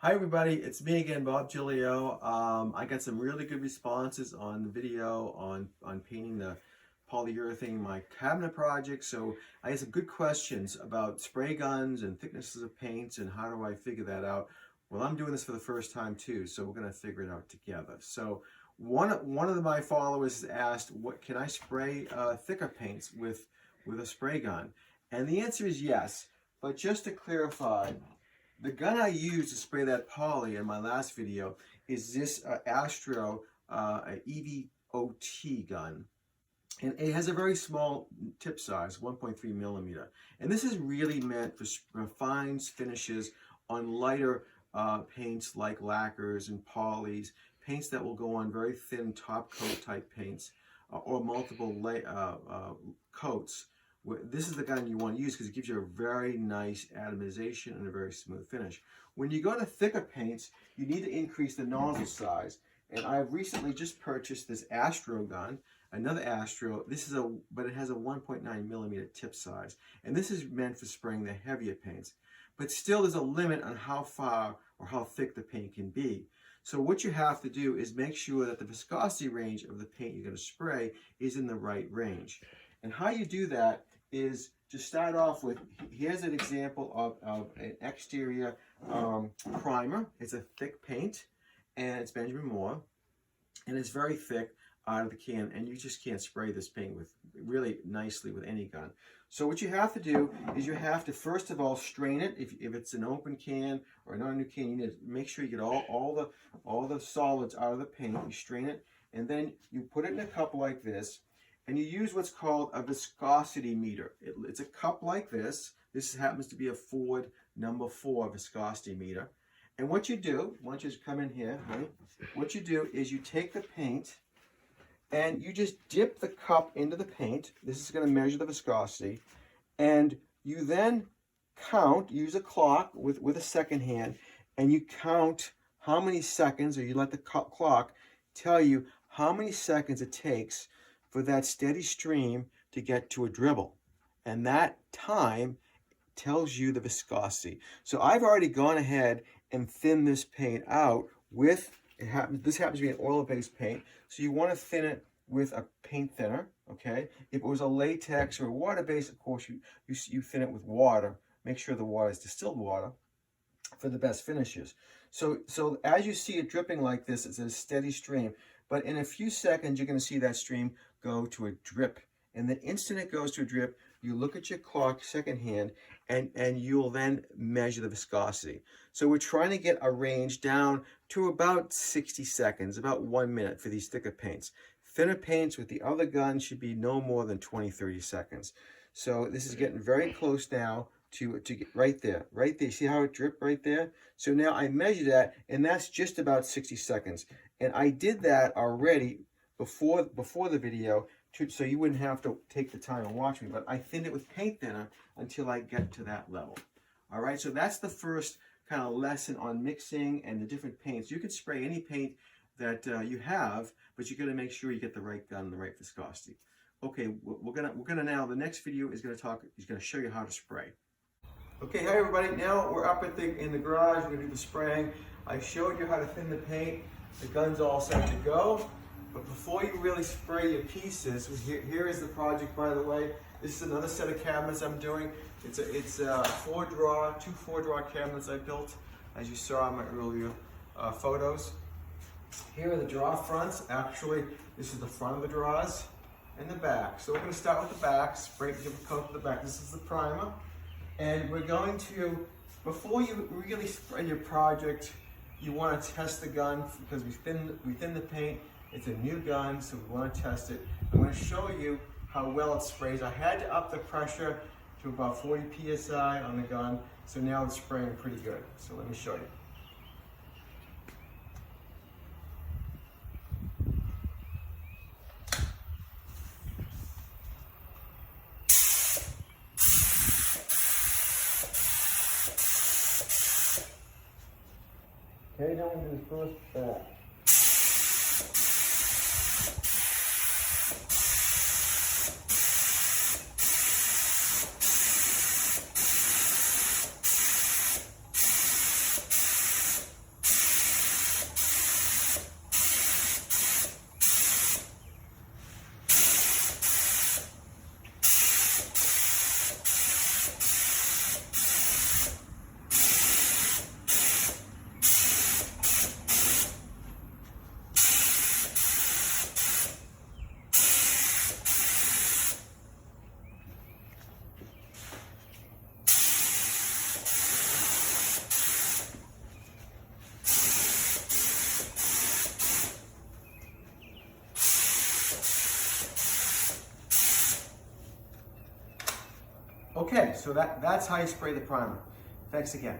Hi everybody, it's me again, Bob Giglio. I got some really good responses on the video on painting the polyurethane in my cabinet project. So I had some good questions about spray guns and thicknesses of paints and how do I figure that out. Well, I'm doing this for the first time too, so we're going to figure it out together. So one of my followers asked, "What can I spray thicker paints with a spray gun?" And the answer is yes. But just to clarify, the gun I used to spray that poly in my last video is this Astro EVOT gun. And it has a very small tip size, 1.3 millimeter. And this is really meant for fine finishes on lighter paints like lacquers and polys, paints that will go on very thin top coat type paints or multiple coats. This is the gun you want to use because it gives you a very nice atomization and a very smooth finish. When you go to thicker paints, you need to increase the nozzle size. And I've recently just purchased this Astro gun, another Astro. But it has a 1.9 millimeter tip size. And this is meant for spraying the heavier paints. But still, there's a limit on how far or how thick the paint can be. So what you have to do is make sure that the viscosity range of the paint you're going to spray is in the right range. And how you do that is to start off with, here's an example of an exterior primer. It's a thick paint, and it's Benjamin Moore, and it's very thick out of the can, and you just can't spray this paint with really nicely with any gun. So what you have to do is you have to first of all strain it. If it's an open can or not a new can, you need to make sure you get all the solids out of the paint. You strain it, and then you put it in a cup like this. And you use what's called a viscosity meter. It's a cup like this. This happens to be a Ford number 4 viscosity meter. And what you do, once you come in here, right, what you do is you take the paint and you just dip the cup into the paint. This is going to measure the viscosity. And you then count, use a clock with a second hand, and you count how many seconds, or you let the clock tell you how many seconds it takes for that steady stream to get to a dribble. And that time tells you the viscosity. So I've already gone ahead and thinned this paint out with, this happens to be an oil-based paint, so you want to thin it with a paint thinner, okay? If it was a latex or water-based, of course, you thin it with water. Make sure the water is distilled water for the best finishes. So as you see it dripping like this, it's a steady stream. But in a few seconds, you're going to see that stream go to a drip. And the instant it goes to a drip, you look at your clock secondhand, and you'll then measure the viscosity. So we're trying to get a range down to about 60 seconds, about 1 minute for these thicker paints. Thinner paints with the other gun should be no more than 20-30 seconds. So this is getting very close now to get right there. See how it dripped right there? So now I measure that, and that's just about 60 seconds. And I did that already before the video, so you wouldn't have to take the time and watch me, but I thinned it with paint thinner until I get to that level. All right, so that's the first kind of lesson on mixing and the different paints. You can spray any paint that you have, but you got to make sure you get the right gun, the right viscosity. Okay, we're gonna now, the next video is gonna show you how to spray. Okay, hi everybody. Now we're up in the garage. We're gonna do the spraying. I showed you how to thin the paint. The gun's all set to go. But before you really spray your pieces, here is the project, by the way. This is another set of cabinets I'm doing. It's two 4-drawer cabinets I built, as you saw in my earlier photos. Here are the drawer fronts. Actually, this is the front of the drawers and the back. So we're going to start with the back, give a coat to the back. This is the primer. And we're going to, before you really spray your project, you want to test the gun because we thin the paint. It's a new gun, so we want to test it. I'm going to show you how well it sprays. I had to up the pressure to about 40 psi on the gun, so now it's spraying pretty good. So let me show you. Okay, now we're going to do the first back. Okay, so that's how you spray the primer. Thanks again.